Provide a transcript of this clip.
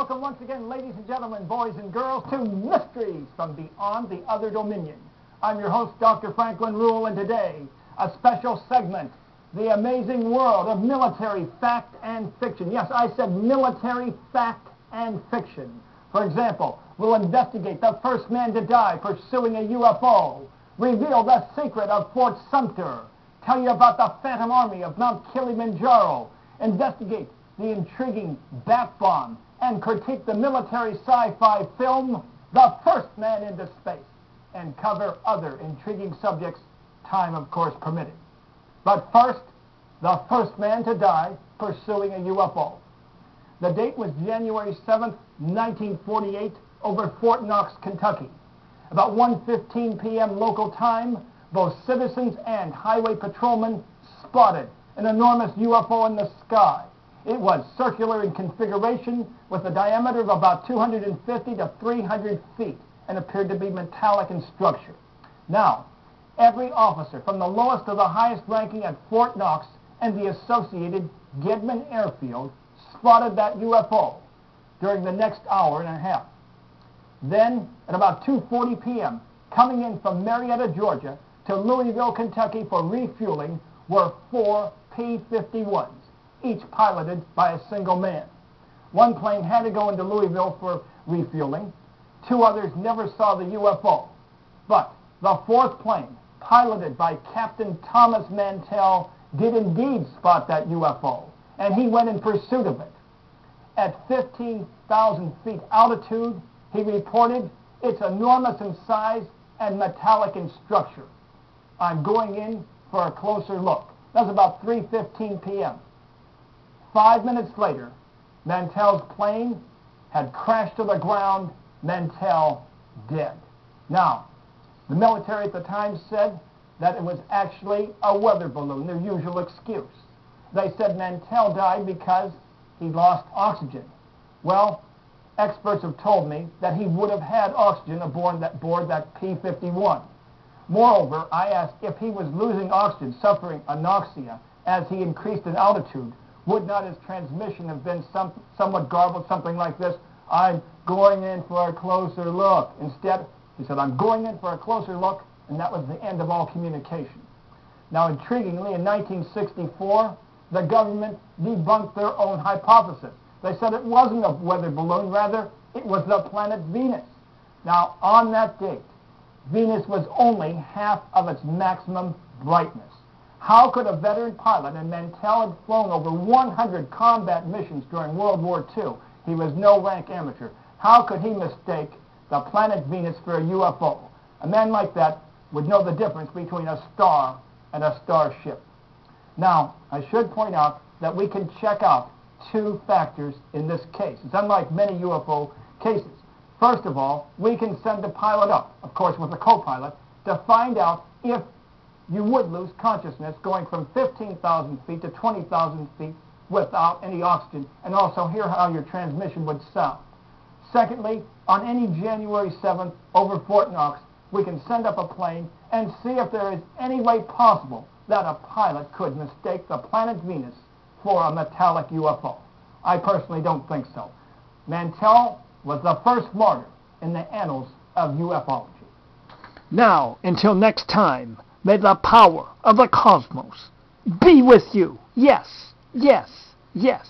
welcome once again, ladies and gentlemen, boys and girls, to Mysteries from Beyond the Other Dominion. I'm your host, Dr. Franklin Ruehl, and today, a special segment, The Amazing World of Military Fact and Fiction. Yes, I said military fact and fiction. For example, we'll investigate the first man to die pursuing a UFO, reveal the secret of Fort Sumter, tell you about the Phantom Army of Mount Kilimanjaro, investigate the intriguing Bat Bomb, and critique the military sci-fi film, The First Man into Space, and cover other intriguing subjects, time of course permitting. But first, the first man to die pursuing a UFO. The date was January 7th, 1948, over Fort Knox, Kentucky. About 1:15 p.m. local time, both citizens and highway patrolmen spotted an enormous UFO in the sky. It was circular in configuration with a diameter of about 250 to 300 feet and appeared to be metallic in structure. Now, every officer from the lowest to the highest ranking at Fort Knox and the associated Gedman Airfield spotted that UFO during the next hour and a half. Then, at about 2:40 p.m., coming in from Marietta, Georgia to Louisville, Kentucky for refueling were 4 P-51s. Each piloted by a single man. One plane had to go into Louisville for refueling. Two others never saw the UFO. But the fourth plane, piloted by Captain Thomas Mantell, did indeed spot that UFO, and he went in pursuit of it. At 15,000 feet altitude, he reported, "It's enormous in size and metallic in structure. I'm going in for a closer look." That was about 3:15 p.m. 5 minutes later, Mantell's plane had crashed to the ground, Mantell dead. Now, the military at the time said that it was actually a weather balloon, their usual excuse. They said Mantell died because he lost oxygen. Well, experts have told me that he would have had oxygen aboard that P-51. Moreover, I asked if he was losing oxygen, suffering anoxia, as he increased in altitude. Would not his transmission have been somewhat garbled, something like this? "I'm going in for a closer look." Instead, he said, "I'm going in for a closer look," and that was the end of all communication. Now, intriguingly, in 1964, the government debunked their own hypothesis. They said it wasn't a weather balloon, rather, it was the planet Venus. Now, on that date, Venus was only half of its maximum brightness. How could a veteran pilot, and Mantell had flown over 100 combat missions during World War II, he was no rank amateur, how could he mistake the planet Venus for a UFO? A man like that would know the difference between a star and a starship. Now, I should point out that we can check out two factors in this case. It's unlike many UFO cases. First of all, we can send the pilot up, of course with a co-pilot, to find out if you would lose consciousness going from 15,000 feet to 20,000 feet without any oxygen, and also hear how your transmission would sound. Secondly, on any January 7th over Fort Knox, we can send up a plane and see if there is any way possible that a pilot could mistake the planet Venus for a metallic UFO. I personally don't think so. Mantell was the first martyr in the annals of ufology. Now, until next time, may the power of the cosmos be with you. Yes, yes, yes.